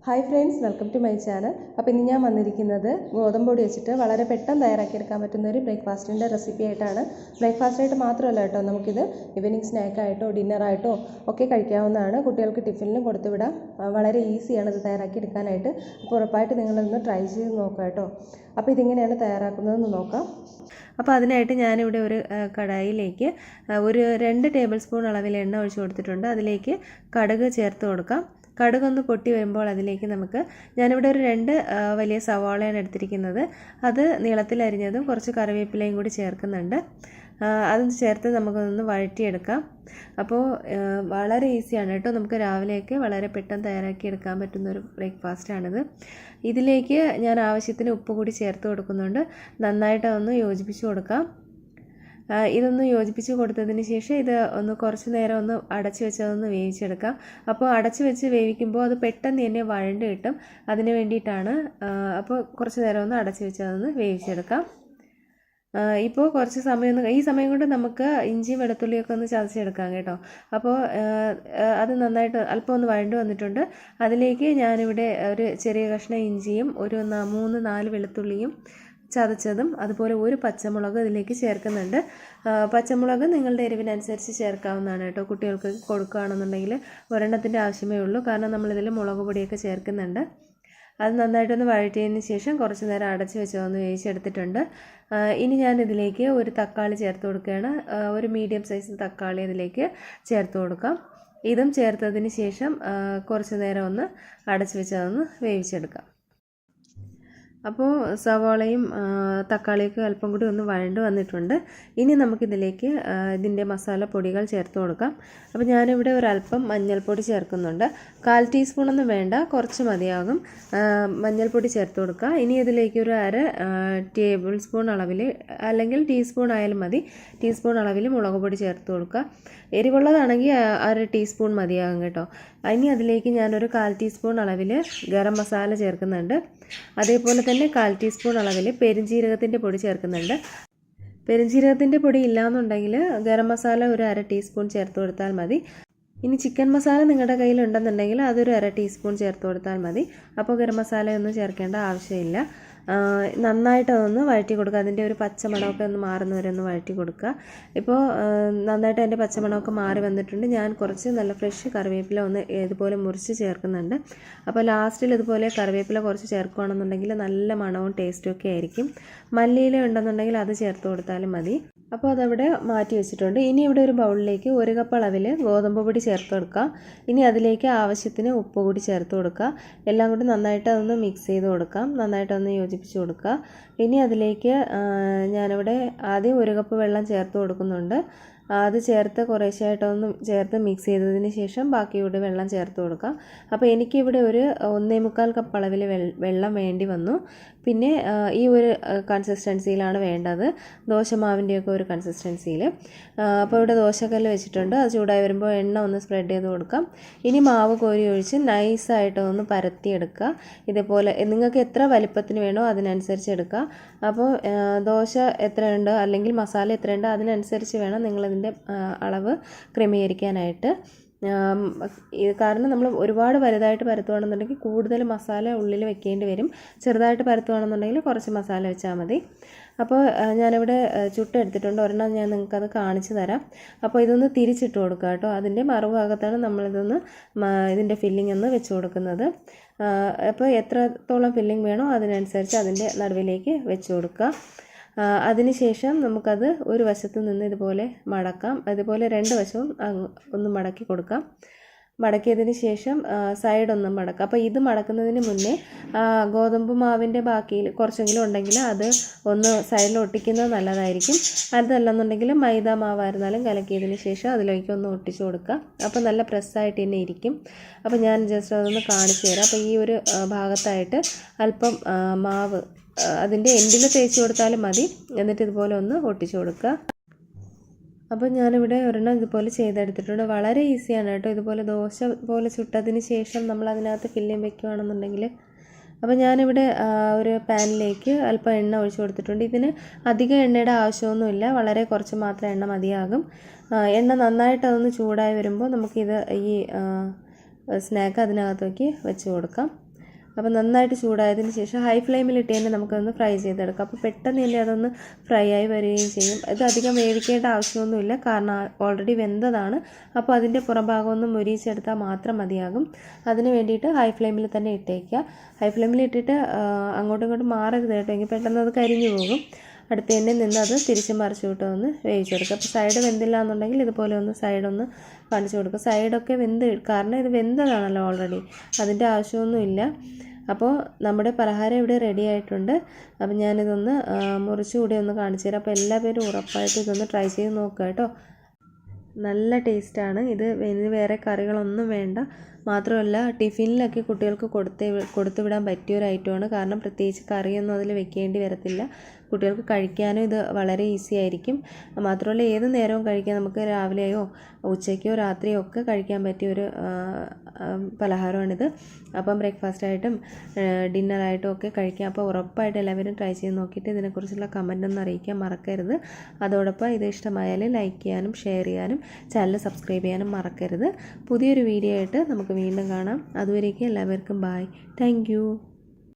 Hi friends, welcome to my channel. അപ്പോൾ ഇന്ന് ഞാൻ വന്നിരിക്കുന്നത് ഗോതമ്പ് പൊടി വെച്ചിട്ട് വളരെ പെട്ടെന്ന് തയ്യാറാക്കിയെടുക്കാൻ പറ്റുന്ന ഒരു ബ്രേക്ക്ഫാസ്റ്റിൻ്റെ റെസിപ്പി ആയിട്ടാണ്. ബ്രേക്ക്ഫാസ്റ്റായിട്ട് മാത്രമല്ല കേട്ടോ, നമുക്കിത് ഈവനിങ് സ്നാക്കായിട്ടോ ഡിന്നറായിട്ടോ ഒക്കെ കഴിക്കാവുന്നതാണ്. കുട്ടികൾക്ക് ടിഫിനിലും കൊടുത്തുവിടാം. വളരെ ഈസിയാണ് ഇത് തയ്യാറാക്കിയെടുക്കാനായിട്ട്. അപ്പോൾ ഉറപ്പായിട്ട് നിങ്ങളൊന്ന് ട്രൈ ചെയ്ത് നോക്കാം കേട്ടോ. അപ്പോൾ ഇതിങ്ങനെയാണ് തയ്യാറാക്കുന്നതെന്ന് നോക്കാം. അപ്പോൾ അതിനായിട്ട് ഞാനിവിടെ ഒരു കടായിലേക്ക് ഒരു 2 ടേബിൾ സ്പൂൺ അളവിൽ എണ്ണ ഒഴിച്ച് കൊടുത്തിട്ടുണ്ട്. അതിലേക്ക് കടുക് ചേർത്ത് കൊടുക്കാം. കടുകൊന്ന് പൊട്ടി വരുമ്പോൾ അതിലേക്ക് ഞാനിവിടെ ഒരു 2 വലിയ സവാളയാണ് എടുത്തിരിക്കുന്നത്. അത് നീളത്തിലരിഞ്ഞതും കുറച്ച് കറിവേപ്പിലയും കൂടി ചേർക്കുന്നുണ്ട്. അത് ചേർത്ത് നമുക്കൊന്ന് വഴറ്റിയെടുക്കാം. അപ്പോൾ വളരെ ഈസിയാണ് കേട്ടോ. നമുക്ക് രാവിലെയൊക്കെ വളരെ പെട്ടെന്ന് തയ്യാറാക്കിയെടുക്കാൻ പറ്റുന്നൊരു ബ്രേക്ക്ഫാസ്റ്റാണിത്. ഇതിലേക്ക് ഞാൻ ആവശ്യത്തിന് ഉപ്പ് കൂടി ചേർത്ത് കൊടുക്കുന്നുണ്ട്. നന്നായിട്ട് അതൊന്ന് യോജിപ്പിച്ച് കൊടുക്കാം. ഇതൊന്ന് യോജിപ്പിച്ച് കൊടുത്തതിന് ശേഷം ഇത് കുറച്ച് നേരം ഒന്ന് അടച്ച് വെച്ച് അതൊന്ന് വേവിച്ചെടുക്കാം. അപ്പോൾ അടച്ച് വെച്ച് വേവിക്കുമ്പോൾ അത് പെട്ടെന്ന് തന്നെ വഴണ്ട് കിട്ടും. അതിന് വേണ്ടിയിട്ടാണ്. അപ്പോൾ കുറച്ച് നേരം ഒന്ന് അടച്ച് വെച്ച് അതൊന്ന് വേവിച്ചെടുക്കാം. ഇപ്പോൾ കുറച്ച് ഈ സമയം കൊണ്ട് നമുക്ക് ഇഞ്ചിയും വെളുത്തുള്ളിയൊക്കെ ഒന്ന് ചതച്ചെടുക്കാം കേട്ടോ. അപ്പോൾ അത് നന്നായിട്ട് അല്പം ഒന്ന് വഴണ്ട് വന്നിട്ടുണ്ട്. അതിലേക്ക് ഞാനിവിടെ ഒരു ചെറിയ കഷ്ണം ഇഞ്ചിയും ഒരു 3-4 വെളുത്തുള്ളിയും ചതച്ചതും അതുപോലെ ഒരു പച്ചമുളക് ഇതിലേക്ക് ചേർക്കുന്നുണ്ട്. പച്ചമുളക് നിങ്ങളുടെ എരിവിനനുസരിച്ച് ചേർക്കാവുന്നതാണ് കേട്ടോ. കുട്ടികൾക്ക് കൊടുക്കുകയാണെന്നുണ്ടെങ്കിൽ ഒരെണ്ണത്തിൻ്റെ ആവശ്യമേ ഉള്ളൂ. കാരണം നമ്മളിതിൽ മുളക് പൊടിയൊക്കെ ചേർക്കുന്നുണ്ട്. അത് നന്നായിട്ടൊന്ന് വഴറ്റിയതിന് ശേഷം കുറച്ച് നേരം അടച്ച് വെച്ച് ഒന്ന് വേവിച്ചെടുത്തിട്ടുണ്ട്. ഇനി ഞാനിതിലേക്ക് ഒരു തക്കാളി ചേർത്ത് കൊടുക്കുകയാണ്. ഒരു മീഡിയം സൈസ് തക്കാളി ഇതിലേക്ക് ചേർത്ത് കൊടുക്കാം. ഇതും ചേർത്തതിന് ശേഷം കുറച്ച് നേരം ഒന്ന് അടച്ച് വെച്ച് അതൊന്ന് വേവിച്ചെടുക്കാം. അപ്പോൾ സവാളയും തക്കാളിയൊക്കെ അല്പം കൂടി ഒന്ന് വഴണ്ട് വന്നിട്ടുണ്ട്. ഇനി നമുക്കിതിലേക്ക് ഇതിൻ്റെ മസാലപ്പൊടികൾ ചേർത്ത് കൊടുക്കാം. അപ്പോൾ ഞാനിവിടെ ഒരല്പം മഞ്ഞൾപ്പൊടി ചേർക്കുന്നുണ്ട്. 1/4 ടീസ്പൂണൊന്നും വേണ്ട, കുറച്ച് മതിയാകും. മഞ്ഞൾപ്പൊടി ചേർത്ത് കൊടുക്കുക. ഇനി ഇതിലേക്ക് ഒരു 1/2 ടേബിൾ സ്പൂൺ അളവിൽ, അല്ലെങ്കിൽ ടീസ്പൂൺ ആയാലും മതി, ടീസ്പൂൺ അളവിൽ മുളക് പൊടി ചേർത്ത് കൊടുക്കുക. എരിവുള്ളതാണെങ്കിൽ 1/2 ടീസ്പൂൺ മതിയാകും കേട്ടോ. ഇനി അതിലേക്ക് ഞാനൊരു 1/4 ടീസ്പൂൺ അളവിൽ ഗരം മസാല ചേർക്കുന്നുണ്ട്. അതേപോലെ തന്നെ 1/4 ടീസ്പൂൺ അളവിൽ പെരുംജീരകത്തിൻ്റെ പൊടി ചേർക്കുന്നുണ്ട്. പെരുംജീരകത്തിൻ്റെ പൊടി ഇല്ലയെന്നുണ്ടെങ്കിൽ ഗരം മസാല ഒരു 1/2 ടീസ്പൂൺ ചേർത്ത് കൊടുത്താൽ മതി. ഇനി ചിക്കൻ മസാല നിങ്ങളുടെ കയ്യിലുണ്ടെന്നുണ്ടെങ്കിൽ അതൊരു 1/2 ടീസ്പൂൺ ചേർത്ത് കൊടുത്താൽ മതി. അപ്പോൾ ഗരം മസാലയൊന്നും ചേർക്കേണ്ട ആവശ്യമില്ല. നന്നായിട്ട് അതൊന്ന് വഴറ്റി കൊടുക്കുക. അതിൻ്റെ ഒരു പച്ചമണമൊക്കെ ഒന്ന് മാറുന്നവരെ ഒന്ന് വഴറ്റി കൊടുക്കുക. ഇപ്പോൾ നന്നായിട്ട് അതിൻ്റെ പച്ചമണമൊക്കെ മാറി വന്നിട്ടുണ്ട്. ഞാൻ കുറച്ച് നല്ല ഫ്രഷ് കറിവേപ്പില ഒന്ന് ഇതുപോലെ മുറിച്ച് ചേർക്കുന്നുണ്ട്. അപ്പോൾ ലാസ്റ്റിൽ ഇതുപോലെ കറിവേപ്പില കുറച്ച് ചേർക്കുകയാണെന്നുണ്ടെങ്കിൽ നല്ല മണവും ടേസ്റ്റും ഒക്കെ ആയിരിക്കും. മല്ലിയില ഉണ്ടെന്നുണ്ടെങ്കിൽ അത് ചേർത്ത് കൊടുത്താലും മതി. അപ്പോൾ അതവിടെ മാറ്റി വെച്ചിട്ടുണ്ട്. ഇനി ഇവിടെ ഒരു ബൗളിലേക്ക് 1 കപ്പ് അളവിൽ ഗോതമ്പ് പൊടി ചേർത്ത് കൊടുക്കുക. ഇനി അതിലേക്ക് ആവശ്യത്തിന് ഉപ്പ് കൂടി ചേർത്ത് കൊടുക്കുക. എല്ലാം കൂടി നന്നായിട്ട് അതൊന്ന് മിക്സ് ചെയ്ത് കൊടുക്കാം. നന്നായിട്ടൊന്ന് യോജിപ്പിച്ച് കൊടുക്കുക. ഇനി അതിലേക്ക് ഞാനിവിടെ ആദ്യം 1 കപ്പ് വെള്ളം ചേർത്ത് കൊടുക്കുന്നുണ്ട്. അത് ചേർത്ത് കുറേശ്ശായിട്ടൊന്ന് ചേർത്ത് മിക്സ് ചെയ്തതിന് ശേഷം ബാക്കിയുടെ വെള്ളം ചേർത്ത് കൊടുക്കാം. അപ്പോൾ എനിക്കിവിടെ ഒരു 1.25 കപ്പ് അളവിൽ വെള്ളം വേണ്ടി വന്നു. പിന്നെ ഈ ഒരു കൺസിസ്റ്റൻസിയിലാണ് വേണ്ടത്, ദോശമാവിൻ്റെയൊക്കെ ഒരു കൺസിസ്റ്റൻസിയിൽ. അപ്പോൾ ഇവിടെ ദോശക്കല്ല് വെച്ചിട്ടുണ്ട്. അത് ചൂടായി വരുമ്പോൾ എണ്ണ ഒന്ന് സ്പ്രെഡ് ചെയ്ത് കൊടുക്കാം. ഇനി മാവ് കോരി ഒഴിച്ച് നൈസായിട്ട് ഒന്ന് പരത്തിയെടുക്കുക. ഇതേപോലെ നിങ്ങൾക്ക് എത്ര വലിപ്പത്തിന് വേണോ അതിനനുസരിച്ച് എടുക്കുക. അപ്പോൾ ദോശ എത്രയുണ്ട് അല്ലെങ്കിൽ മസാല എത്രയുണ്ട് അതിനനുസരിച്ച് വേണം നിങ്ങളിതിൻ്റെ അളവ് ക്രമീകരിക്കാനായിട്ട്. കാരണം നമ്മൾ ഒരുപാട് വലുതായിട്ട് പരത്തുകയാണെന്നുണ്ടെങ്കിൽ കൂടുതൽ മസാല ഉള്ളിൽ വെക്കേണ്ടി വരും. ചെറുതായിട്ട് പരത്തുകയാണെന്നുണ്ടെങ്കിൽ കുറച്ച് മസാല വെച്ചാൽ മതി. അപ്പോൾ ഞാനിവിടെ ചുട്ടെടുത്തിട്ടുണ്ട്. ഒരെണ്ണം ഞാൻ നിങ്ങൾക്കത് കാണിച്ചു തരാം. അപ്പോൾ ഇതൊന്ന് തിരിച്ചിട്ട് കൊടുക്കുക കേട്ടോ. അതിൻ്റെ മറുഭാഗത്താണ് ഇതിൻ്റെ ഫില്ലിംഗ് ഒന്ന് വെച്ച് കൊടുക്കുന്നത്. അപ്പോൾ എത്രത്തോളം ഫില്ലിംഗ് വേണോ അതിനനുസരിച്ച് അതിൻ്റെ നടുവിലേക്ക് വെച്ച് കൊടുക്കുക. അതിനുശേഷം നമുക്കത് ഒരു വശത്ത് നിന്ന് ഇതുപോലെ മടക്കാം. അതുപോലെ 2 വശവും ഒന്ന് മടക്കി കൊടുക്കാം. മടക്കിയതിന് ശേഷം സൈഡൊന്നും മടക്കാം. അപ്പോൾ ഇത് മടക്കുന്നതിന് മുന്നേ ഗോതമ്പ് മാവിൻ്റെ ബാക്കിയിൽ കുറച്ചെങ്കിലും ഉണ്ടെങ്കിൽ അത് ഒന്ന് സൈഡിൽ ഒട്ടിക്കുന്നത് നല്ലതായിരിക്കും. അതല്ലെന്നുണ്ടെങ്കിൽ മൈദ മാവായിരുന്നാലും കലക്കിയതിന് ശേഷം അതിലേക്ക് ഒന്ന് ഒട്ടിച്ച് കൊടുക്കുക. അപ്പോൾ നല്ല പ്രസ്സായിട്ട് തന്നെ ഇരിക്കും. അപ്പോൾ ഞാൻ ജസ്റ്റ് അതൊന്ന് കാണിച്ചു തരാം. അപ്പോൾ ഈ ഒരു ഭാഗത്തായിട്ട് അല്പം മാവ് അതിൻ്റെ എൻഡിൽ തേച്ച് കൊടുത്താലും മതി. എന്നിട്ട് ഇതുപോലെ ഒന്ന് ഒട്ടിച്ച് കൊടുക്കുക. അപ്പോൾ ഞാനിവിടെ ഒരെണ്ണം ഇതുപോലെ ചെയ്തെടുത്തിട്ടുണ്ട്. വളരെ ഈസിയാണ് കേട്ടോ. ഇതുപോലെ ദോശ പോലെ ചുട്ടതിന് ശേഷം നമ്മൾ അതിനകത്ത് ഫില്ലിംഗ് വെക്കുകയാണെന്നുണ്ടെങ്കിൽ. അപ്പോൾ ഞാനിവിടെ ഒരു പാനിലേക്ക് അല്പം എണ്ണ ഒഴിച്ച് കൊടുത്തിട്ടുണ്ട്. ഇതിന് അധികം എണ്ണയുടെ ആവശ്യമൊന്നുമില്ല, വളരെ കുറച്ച് മാത്രം എണ്ണ മതിയാകും. എണ്ണ നന്നായിട്ട് അതൊന്ന് ചൂടായി വരുമ്പോൾ നമുക്കിത് ഈ സ്നാക്ക് അതിനകത്തേക്ക് വെച്ച് കൊടുക്കാം. അപ്പോൾ നന്നായിട്ട് ചൂടായതിന് ശേഷം ഹൈ ഫ്ലെയിമിലിട്ട് തന്നെ നമുക്കതൊന്ന് ഫ്രൈ ചെയ്തെടുക്കാം. അപ്പോൾ പെട്ടെന്ന് തന്നെ അതൊന്ന് ഫ്രൈ ആയി വരികയും ചെയ്യും. ഇത് അധികം വേവിക്കേണ്ട ആവശ്യമൊന്നുമില്ല, കാരണം ഓൾറെഡി വെന്തതാണ്. അപ്പോൾ അതിൻ്റെ പുറംഭാഗം ഒന്ന് മുരിച്ചെടുത്താൽ മാത്രം മതിയാകും. അതിന് വേണ്ടിയിട്ട് ഹൈ ഫ്ലെയിമിൽ തന്നെ ഇട്ടേക്കുക. ഹൈ ഫ്ലെയിമിൽ ഇട്ടിട്ട് അങ്ങോട്ടും ഇങ്ങോട്ടും മാറരുത് കേട്ടോ, എങ്കിൽ പെട്ടെന്ന് അത് കരിഞ്ഞു പോകും. അടുത്ത് തന്നെ നിന്ന് അത് തിരിച്ച് മറിച്ച് വിട്ട് ഒന്ന് വേവിച്ചെടുക്കുക. അപ്പോൾ സൈഡ് വെന്തില്ല എന്നുണ്ടെങ്കിൽ ഇതുപോലെ ഒന്ന് സൈഡൊന്ന് കാണിച്ചു കൊടുക്കുക. സൈഡൊക്കെ വെന്ത്, കാരണം ഇത് വെന്തതാണല്ലോ ഓൾറെഡി, അതിൻ്റെ ആവശ്യമൊന്നുമില്ല. അപ്പോൾ നമ്മുടെ പലഹാരം ഇവിടെ റെഡി ആയിട്ടുണ്ട്. അപ്പോൾ ഞാനിതൊന്ന് മുറിച്ചുകൂടി ഒന്ന് കാണിച്ചു തരാം. അപ്പോൾ എല്ലാ പേരും ഉറപ്പായിട്ട് ഇതൊന്ന് ട്രൈ ചെയ്ത് നോക്കുക കേട്ടോ. നല്ല ടേസ്റ്റാണ് ഇത്. വേറെ കറികളൊന്നും വേണ്ട. മാത്രമല്ല ടിഫിനിലൊക്കെ കുട്ടികൾക്ക് കൊടുത്തു വിടാൻ പറ്റിയൊരു ഐറ്റമാണ്. കാരണം പ്രത്യേകിച്ച് കറിയൊന്നും അതിൽ വെക്കേണ്ടി വരത്തില്ല. കുട്ടികൾക്ക് കഴിക്കാനും ഇത് വളരെ ഈസി ആയിരിക്കും. മാത്രമല്ല ഏത് നേരവും കഴിക്കാൻ, നമുക്ക് രാവിലെയോ ഉച്ചയ്ക്കോ രാത്രിയോ ഒക്കെ കഴിക്കാൻ പറ്റിയൊരു പലഹാരമാണിത്. അപ്പം ബ്രേക്ക്ഫാസ്റ്റായിട്ടും ഡിന്നറായിട്ടും ഒക്കെ കഴിക്കാം. അപ്പോൾ ഉറപ്പായിട്ട് എല്ലാവരും ട്രൈ ചെയ്ത് നോക്കിയിട്ട് ഇതിനെക്കുറിച്ചുള്ള കമൻ്റ് ഒന്ന് അറിയിക്കാൻ മറക്കരുത്. അതോടൊപ്പം ഇത് ഇഷ്ടമായാൽ ലൈക്ക് ചെയ്യാനും ഷെയർ ചെയ്യാനും ചാനൽ സബ്സ്ക്രൈബ് ചെയ്യാനും മറക്കരുത്. പുതിയൊരു വീഡിയോ ആയിട്ട് നമുക്ക് വീണ്ടും കാണാം. അതുവരേക്കും എല്ലാവർക്കും ബായ്. താങ്ക്